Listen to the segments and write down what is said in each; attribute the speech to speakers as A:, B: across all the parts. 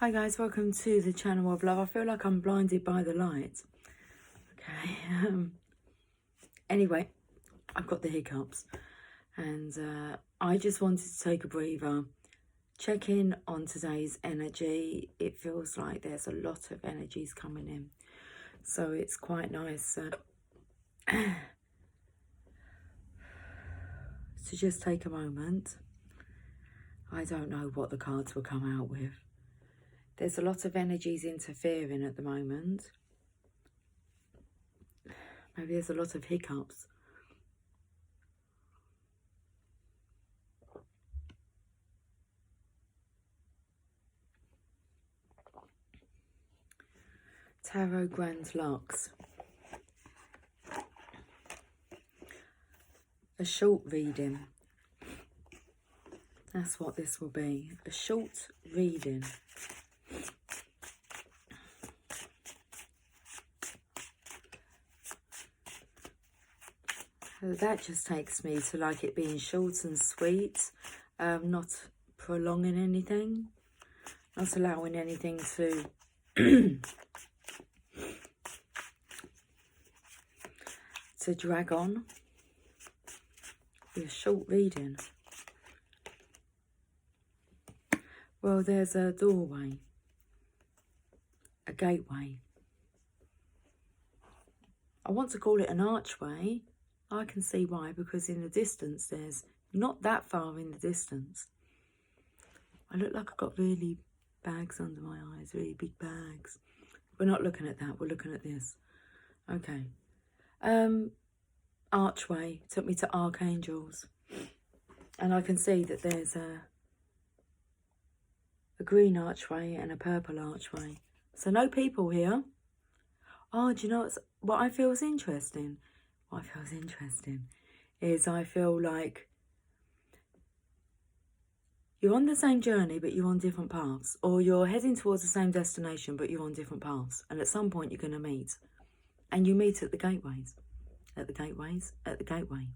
A: Hi guys, welcome to the channel of love. I feel like I'm blinded by the light. Okay, anyway, I've got the hiccups and I just wanted to take a breather, check in on today's energy. It feels like there's a lot of energies coming in, so it's quite nice to just take a moment. I don't know what the cards will come out with. There's a lot of energies interfering at the moment. Maybe there's a lot of hiccups. Tarot Grand Lux. A short reading. That's what this will be. A short reading. That just takes me to like it being short and sweet, not prolonging anything, not allowing anything to to drag on. Be a short reading. Well, there's a doorway, a gateway. I want to call it an archway. I can see why, because in the distance, there's not that far in the distance. I look like I've got really bags under my eyes, really big bags. We're not looking at that, we're looking at this. Okay. Archway took me to archangels. And I can see that there's a green archway and a purple archway. So no people here. Oh, do you know what I feel is interesting? What feels interesting is I feel like you're on the same journey, but you're on different paths. Or you're heading towards the same destination, but you're on different paths. And at some point, you're going to meet. And you meet at the gateways. At the gateways. At the gateway.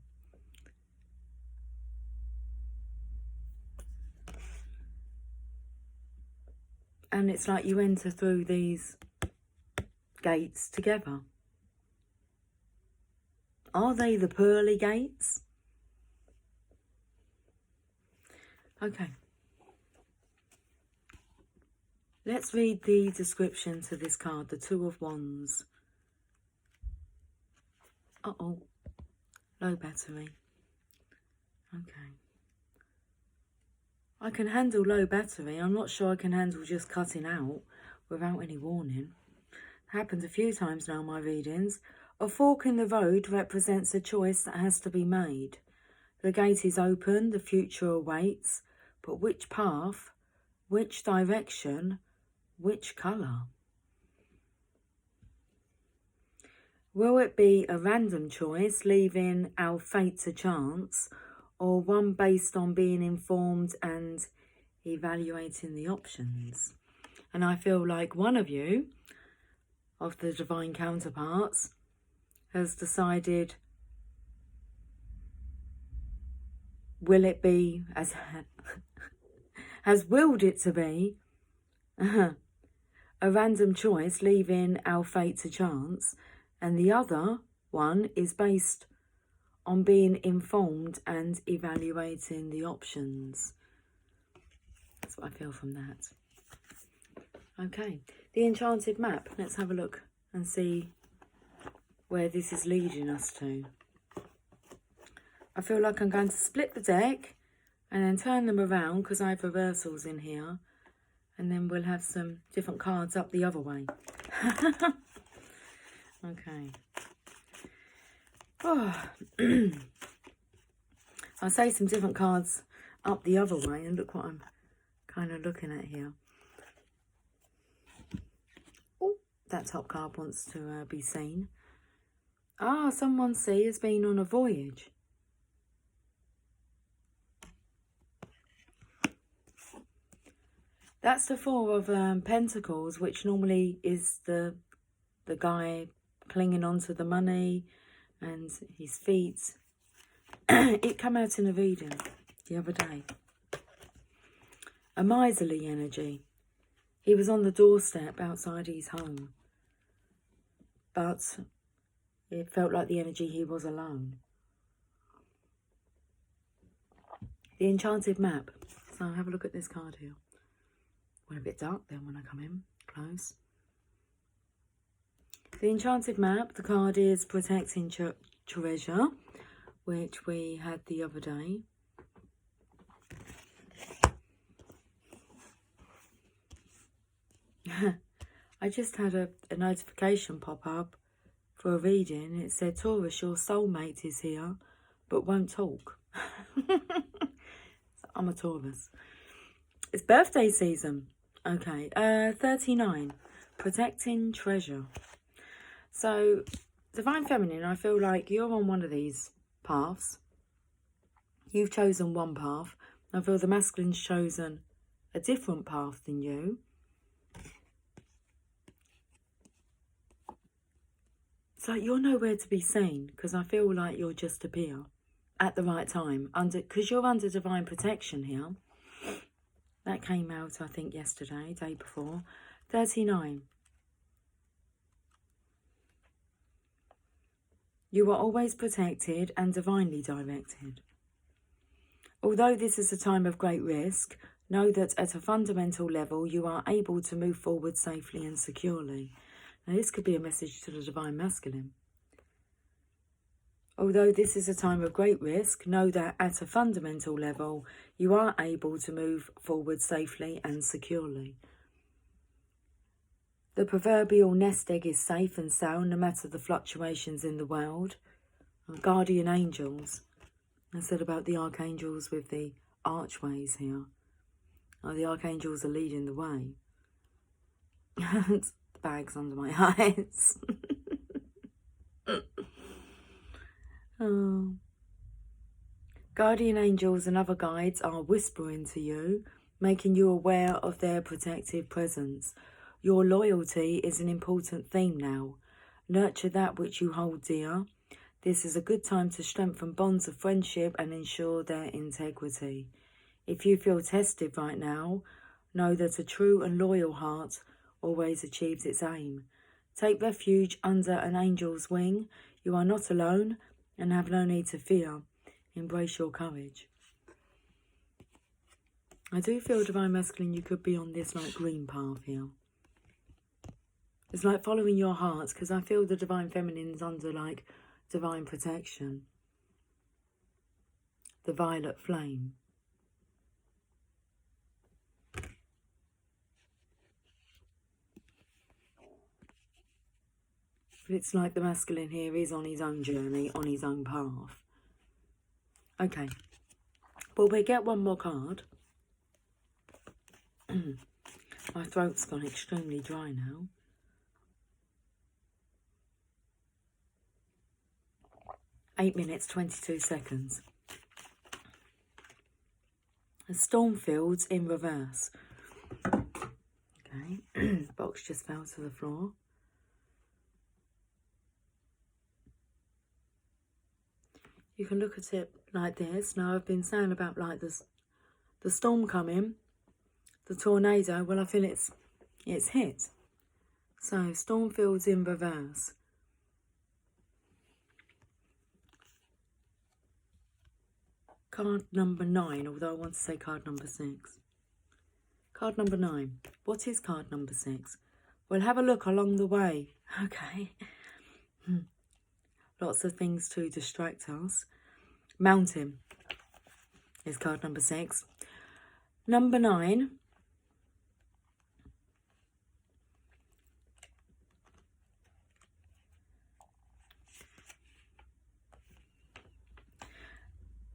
A: And it's like you enter through these gates together. Are they the pearly gates? Okay. Let's read the description to this card, the Two of Wands. Uh-oh. Low battery. Okay. I can handle low battery. I'm not sure I can handle just cutting out without any warning. Happened a few times now in my readings. A fork in the road represents a choice that has to be made. The gate is open, the future awaits, but which path, which direction, which colour? Will it be a random choice, leaving our fate to chance, or one based on being informed and evaluating the options? And I feel like one of you, of the divine counterparts, has decided, will it be, has willed it to be, a random choice, leaving our fate to chance, and the other one is based on being informed and evaluating the options. That's what I feel from that. Okay, the enchanted map. Let's have a look and see where this is leading us to. I feel like I'm going to split the deck and then turn them around because I have reversals in here, and then we'll have some different cards up the other way. Okay. Oh. I'll say some different cards up the other way, and look what I'm kind of looking at here. Oh, that top card wants to be seen. Ah, someone has been on a voyage. That's the Four of Pentacles, which normally is the guy clinging onto the money and his feet. It came out in a reading the other day. A miserly energy. He was on the doorstep outside his home, but it felt like the energy he was alone. The Enchanted Map. So have a look at this card here. Went a bit dark then when I come in close. The Enchanted Map, the card is Protecting Treasure, which we had the other day. I just had a notification pop up for a reading. It said, Taurus, your soulmate is here, but won't talk. I'm a Taurus. It's birthday season. Okay, 39, Protecting Treasure. So, Divine Feminine, I feel like you're on one of these paths. You've chosen one path. I feel the masculine's chosen a different path than you. It's like you're nowhere to be seen, because I feel like you'll just appear at the right time, because you're under divine protection here. That came out, I think, yesterday, day before. 39. You are always protected and divinely directed. Although this is a time of great risk, know that at a fundamental level, you are able to move forward safely and securely. Now, this could be a message to the Divine Masculine. Although this is a time of great risk, know that at a fundamental level, you are able to move forward safely and securely. The proverbial nest egg is safe and sound no matter the fluctuations in the world. Guardian angels. I said about the archangels with the archways here. Oh, the archangels are leading the way. The bag's under my eyes. Oh. Guardian angels and other guides are whispering to you, making you aware of their protective presence. Your loyalty is an important theme now. Nurture that which you hold dear. This is a good time to strengthen bonds of friendship and ensure their integrity. If you feel tested right now, know that a true and loyal heart always achieves its aim. Take refuge under an angel's wing. You are not alone and have no need to fear. Embrace your courage. I do feel, Divine Masculine, you could be on this like green path here. It's like following your heart, because I feel the Divine Feminine's under like divine protection. The violet flame. But it's like the masculine here is on his own journey, on his own path. Okay. Well, we get one more card. My throat's gone extremely dry now. Eight minutes, 22 seconds. A Stormfields in reverse. Okay. Box just fell to the floor. You can look at it like this. Now, I've been saying about like this, the storm coming, the tornado. Well, I feel it's hit. So, Stormfields in reverse. Card number 9, although I want to say card number 6. Card number 9. What is card number 6? We'll have a look along the way. Okay. Lots of things to distract us. Mountain is card number 6. Number 9.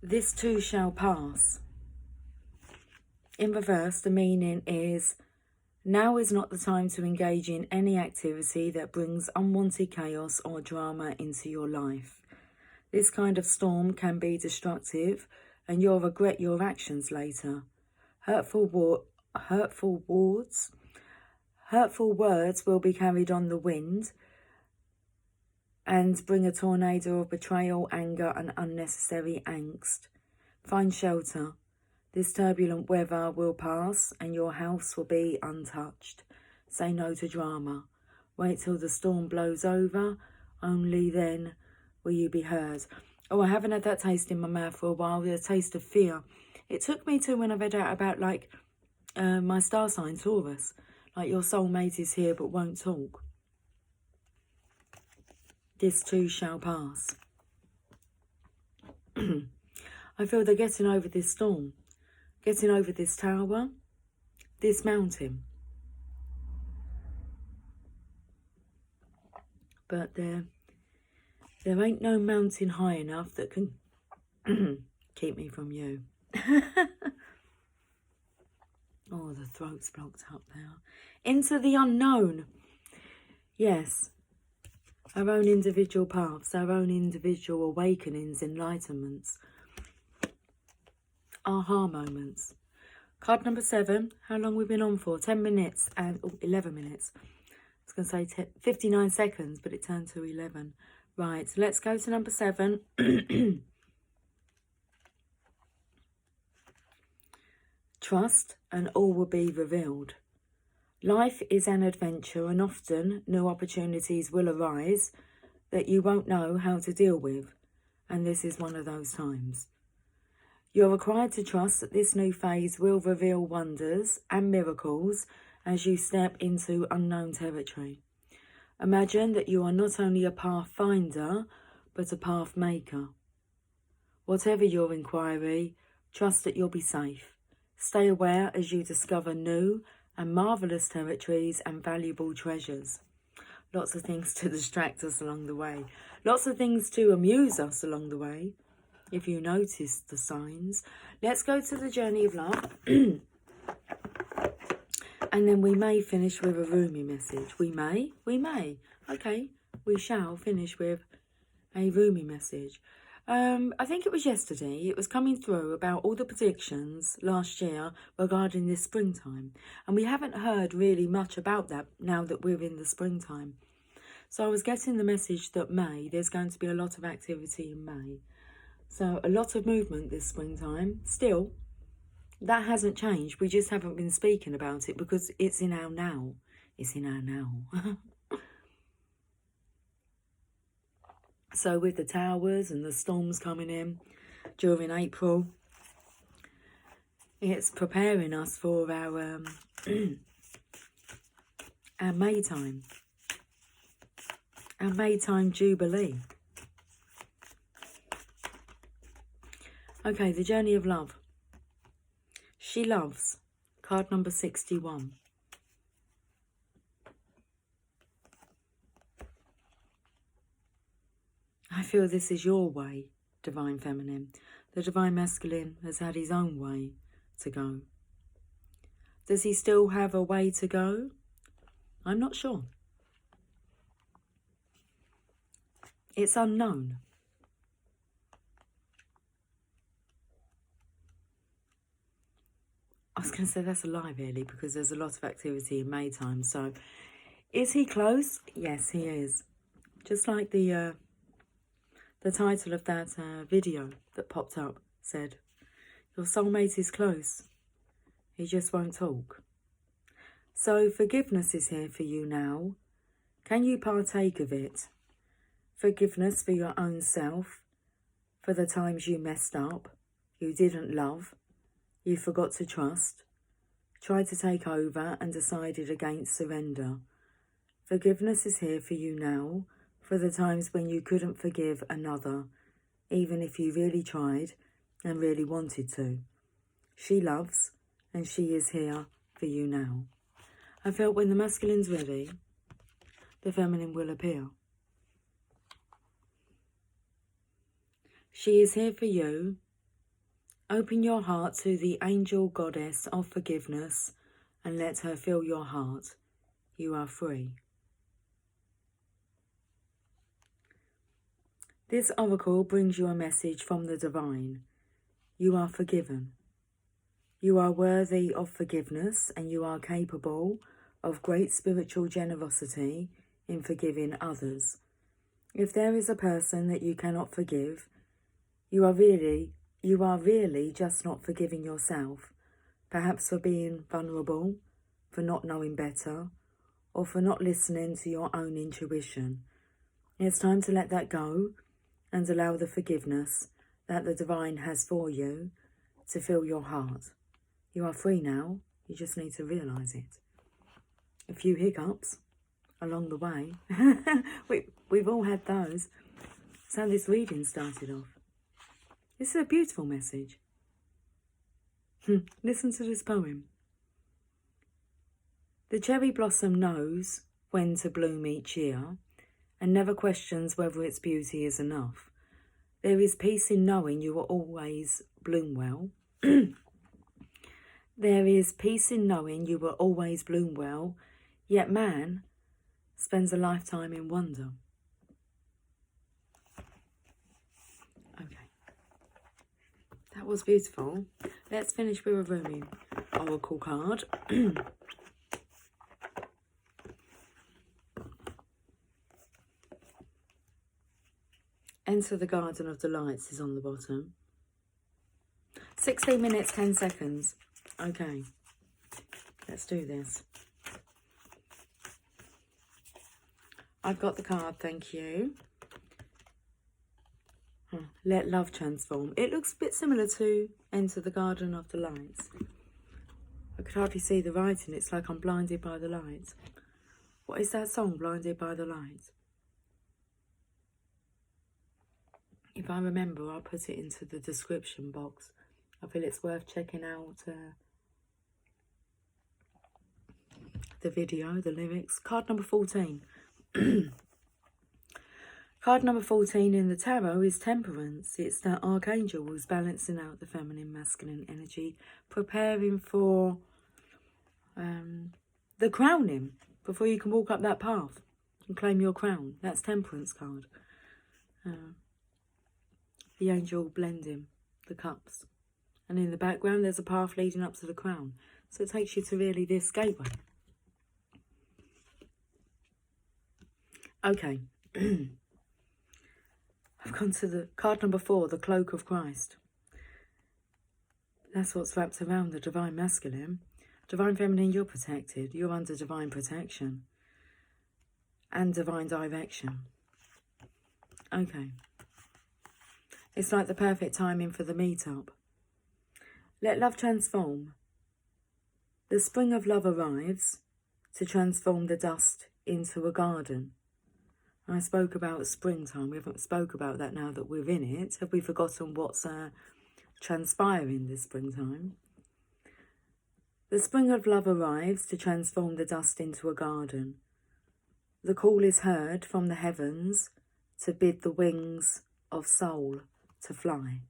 A: This too shall pass. In reverse, the meaning is, now is not the time to engage in any activity that brings unwanted chaos or drama into your life. This kind of storm can be destructive and you'll regret your actions later. Hurtful words will be carried on the wind and bring a tornado of betrayal, anger and unnecessary angst. Find shelter. This turbulent weather will pass and your house will be untouched. Say no to drama. Wait till the storm blows over. Only then will you be heard. Oh, I haven't had that taste in my mouth for a while. The taste of fear. It took me to when I read out about like my star sign, Taurus. Like your soulmate is here but won't talk. This too shall pass. I feel they're getting over this storm. Getting over this tower, this mountain. But there ain't no mountain high enough that can keep me from you. Oh, the throat's blocked up now. Into the unknown. Yes. Our own individual paths, our own individual awakenings, enlightenments. Aha moments. Card number 7. How long we've been on for? 10 minutes and 11 minutes. I was going to say 59 seconds, but it turned to 11. Right, so let's go to number 7. Trust and all will be revealed. Life is an adventure and often new opportunities will arise that you won't know how to deal with. And this is one of those times. You're required to trust that this new phase will reveal wonders and miracles as you step into unknown territory. Imagine that you are not only a pathfinder, but a path maker. Whatever your inquiry, trust that you'll be safe. Stay aware as you discover new and marvellous territories and valuable treasures. Lots of things to distract us along the way. Lots of things to amuse us along the way. If you notice the signs. Let's go to the journey of love. And then we may finish with a Rumi message. We may. Okay, we shall finish with a Rumi message. I think it was yesterday. It was coming through about all the predictions last year regarding this springtime. And we haven't heard really much about that now that we're in the springtime. So I was getting the message that there's going to be a lot of activity in May. So a lot of movement this springtime. Still, that hasn't changed. We just haven't been speaking about it because it's in our now. It's in our now. So with the towers and the storms coming in during April, it's preparing us for our our Maytime. Our Maytime Jubilee. Okay, the journey of love. She loves. Card number 61. I feel this is your way, Divine Feminine. The Divine Masculine has had his own way to go. Does he still have a way to go? I'm not sure. It's unknown. I was going to say that's a lie, really, because there's a lot of activity in Maytime. So, is he close? Yes, he is. Just like the title of that video that popped up said, your soulmate is close. He just won't talk. So, forgiveness is here for you now. Can you partake of it? Forgiveness for your own self, for the times you messed up, you didn't love, you forgot to trust, tried to take over and decided against surrender. Forgiveness is here for you now, for the times when you couldn't forgive another, even if you really tried and really wanted to. She loves, and she is here for you now. I felt when the masculine's ready, the feminine will appear. She is here for you. Open your heart to the angel goddess of forgiveness and let her fill your heart. You are free. This oracle brings you a message from the divine. You are forgiven. You are worthy of forgiveness and you are capable of great spiritual generosity in forgiving others. If there is a person that you cannot forgive, you are really you are really just not forgiving yourself, perhaps for being vulnerable, for not knowing better, or for not listening to your own intuition. It's time to let that go and allow the forgiveness that the divine has for you to fill your heart. You are free now. You just need to realise it. A few hiccups along the way. We've all had those. That's how this reading started off. This is a beautiful message. Listen to this poem. The cherry blossom knows when to bloom each year and never questions whether its beauty is enough. There is peace in knowing you will always bloom well. There is peace in knowing you will always bloom well, yet man spends a lifetime in wonder. Okay, that was beautiful. Let's finish with a Rumi Oracle card. Enter the Garden of Delights is on the bottom. 16 minutes, 10 seconds. Okay, let's do this. I've got the card, thank you. Let love transform. It looks a bit similar to Enter the Garden of Delights. I could hardly see the writing. It's like I'm blinded by the light. What is that song, Blinded by the Light? If I remember, I'll put it into the description box. I feel it's worth checking out the video, the lyrics. Card number 14. Card number 14 in the tarot is Temperance. It's the Archangel who's balancing out the feminine, masculine energy, preparing for the crowning, before you can walk up that path and claim your crown. That's Temperance card. The angel blending the cups. And in the background, there's a path leading up to the crown. So it takes you to really this gateway. Okay. I've gone to the card number 4, the Cloak of Christ. That's what's wrapped around the divine masculine. Divine feminine, you're protected. You're under divine protection. And divine direction. Okay. It's like the perfect timing for the meet-up. Let love transform. The spring of love arrives to transform the dust into a garden. I spoke about springtime. We haven't spoke about that now that we're in it. Have we forgotten what's transpiring this springtime? The spring of love arrives to transform the dust into a garden. The call is heard from the heavens to bid the wings of soul to fly.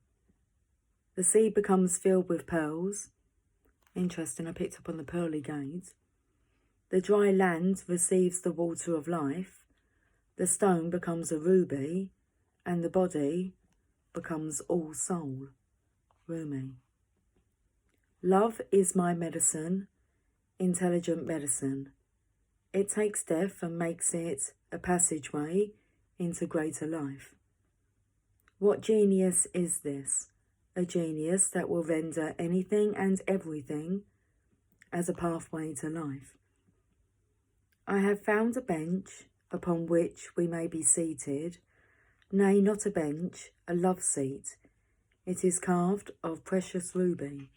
A: The sea becomes filled with pearls. Interesting, I picked up on the pearly gate. The dry land receives the water of life. The stone becomes a ruby, and the body becomes all soul. Rumi. Love is my medicine, intelligent medicine. It takes death and makes it a passageway into greater life. What genius is this? A genius that will render anything and everything as a pathway to life. I have found a bench upon which we may be seated, nay, not a bench, a love seat. It is carved of precious ruby.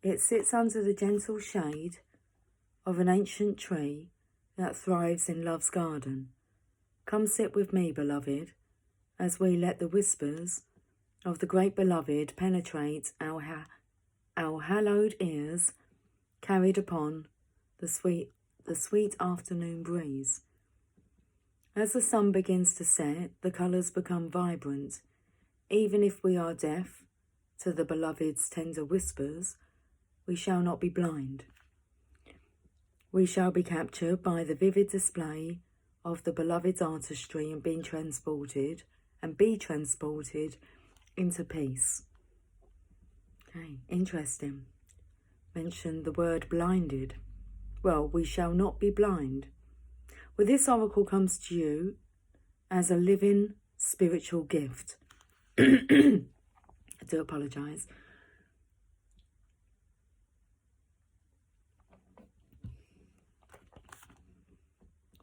A: It sits under the gentle shade of an ancient tree that thrives in love's garden. Come sit with me, beloved, as we let the whispers of the great beloved penetrate our hallowed ears, carried upon the sweet afternoon breeze. As the sun begins to set, the colours become vibrant. Even if we are deaf to the beloved's tender whispers, we shall not be blind. We shall be captured by the vivid display of the beloved's artistry and be transported into peace. Okay, interesting. Mentioned the word blinded. Well, we shall not be blind. Well, this oracle comes to you as a living spiritual gift. I do apologise.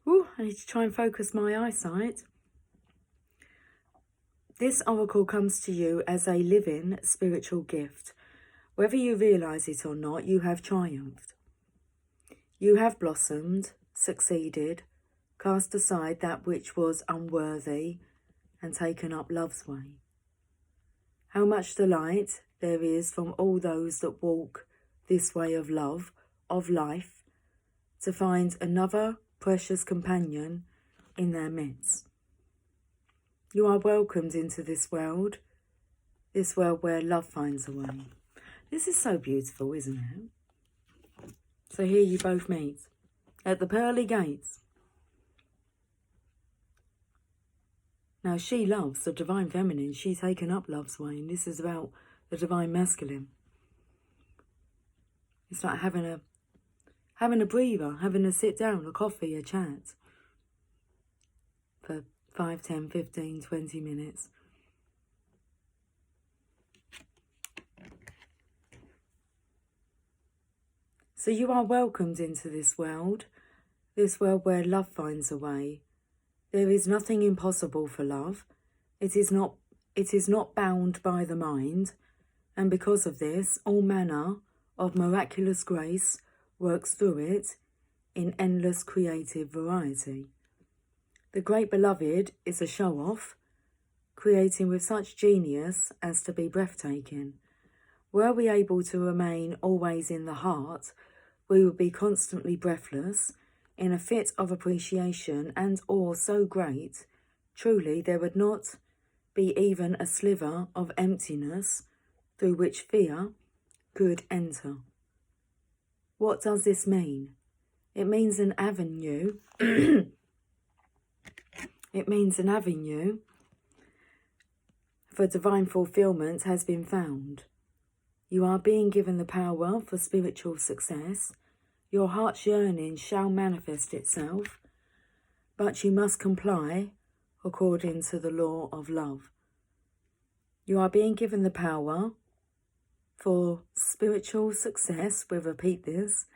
A: Ooh, I need to try and focus my eyesight. This oracle comes to you as a living spiritual gift. Whether you realise it or not, you have triumphed. You have blossomed, succeeded, cast aside that which was unworthy, and taken up love's way. How much delight there is from all those that walk this way of love, of life, to find another precious companion in their midst. You are welcomed into this world where love finds a way. This is so beautiful, isn't it? So here you both meet at the pearly gates. Now she loves the divine feminine. She's taken up love's way, and this is about the divine masculine. It's like having a breather, having a sit down, a coffee, a chat for 5, 10, 15, 20 minutes. So you are welcomed into this world where love finds a way. There is nothing impossible for love. It is not bound by the mind, and because of this, all manner of miraculous grace works through it in endless creative variety. The great beloved is a show-off, creating with such genius as to be breathtaking. Were we able to remain always in the heart, we would be constantly breathless, in a fit of appreciation and awe so great, truly there would not be even a sliver of emptiness through which fear could enter. What does this mean? It means an avenue. It means an avenue for divine fulfillment has been found. You are being given the power for spiritual success. Your heart's yearning shall manifest itself, but you must comply according to the law of love. You are being given the power for spiritual success. We'll repeat this.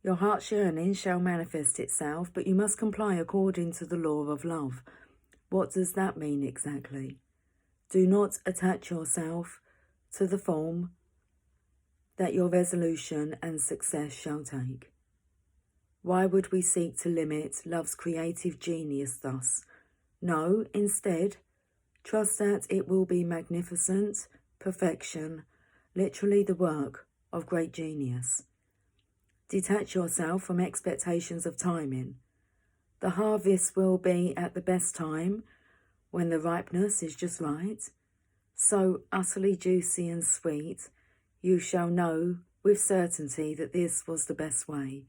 A: Your heart's yearning shall manifest itself, but you must comply according to the law of love. What does that mean exactly? Do not attach yourself to the form that your resolution and success shall take. Why would we seek to limit love's creative genius thus? No, instead, trust that it will be magnificent perfection, literally the work of great genius. Detach yourself from expectations of timing. The harvest will be at the best time, when the ripeness is just right, so utterly juicy and sweet, you shall know with certainty that this was the best way.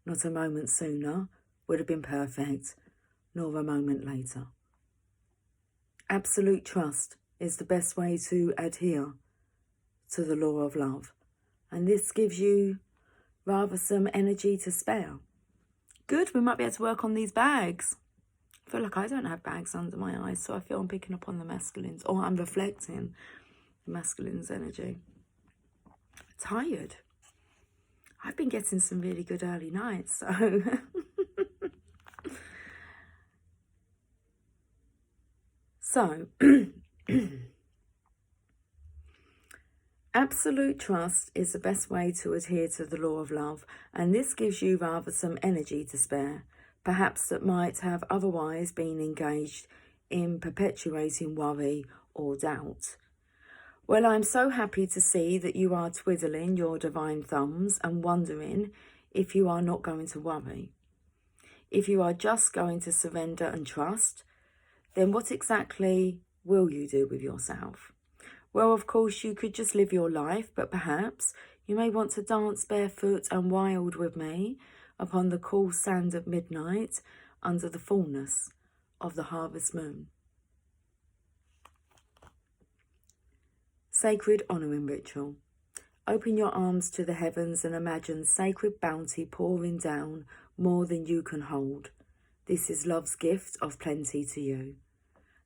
A: Not a moment sooner would have been perfect, nor a moment later. Absolute trust is the best way to adhere to the law of love, and this gives you rather some energy to spare. Good, we might be able to work on these bags. I feel like I don't have bags under my eyes, so I feel I'm picking up on the masculines, or I'm reflecting the masculine's energy. Tired. I've been getting some really good early nights, so so absolute trust is the best way to adhere to the law of love, and this gives you rather some energy to spare, perhaps that might have otherwise been engaged in perpetuating worry or doubt. Well, I'm so happy to see that you are twiddling your divine thumbs and wondering if you are not going to worry. If you are just going to surrender and trust, then what exactly will you do with yourself? Well, of course, you could just live your life, but perhaps you may want to dance barefoot and wild with me upon the cool sand of midnight under the fullness of the harvest moon. Sacred honouring ritual. Open your arms to the heavens and imagine sacred bounty pouring down more than you can hold. This is love's gift of plenty to you.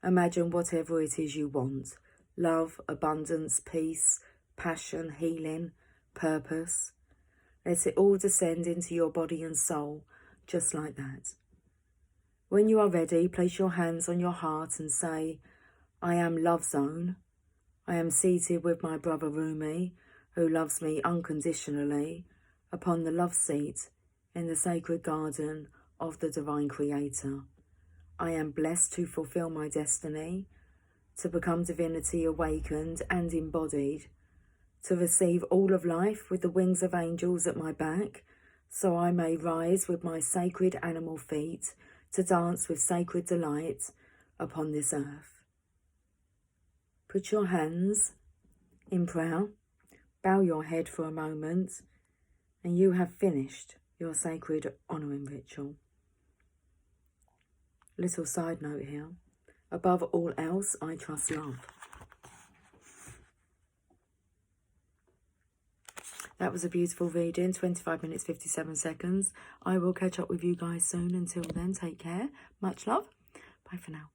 A: Imagine whatever it is you want. love, abundance, peace, passion, healing, purpose. Let it all descend into your body and soul, just like that. When you are ready, place your hands on your heart and say, I am Love Zone. I am seated with my brother Rumi, who loves me unconditionally, upon the love seat in the sacred garden of the Divine Creator. I am blessed to fulfill my destiny, to become divinity awakened and embodied, to receive all of life with the wings of angels at my back, so I may rise with my sacred animal feet to dance with sacred delight upon this earth. Put your hands in prayer, bow your head for a moment, and you have finished your sacred honouring ritual. Little side note here. Above all else, I trust love. That was a beautiful reading, 25 minutes, 57 seconds. I will catch up with you guys soon. Until then, take care. Much love. Bye for now.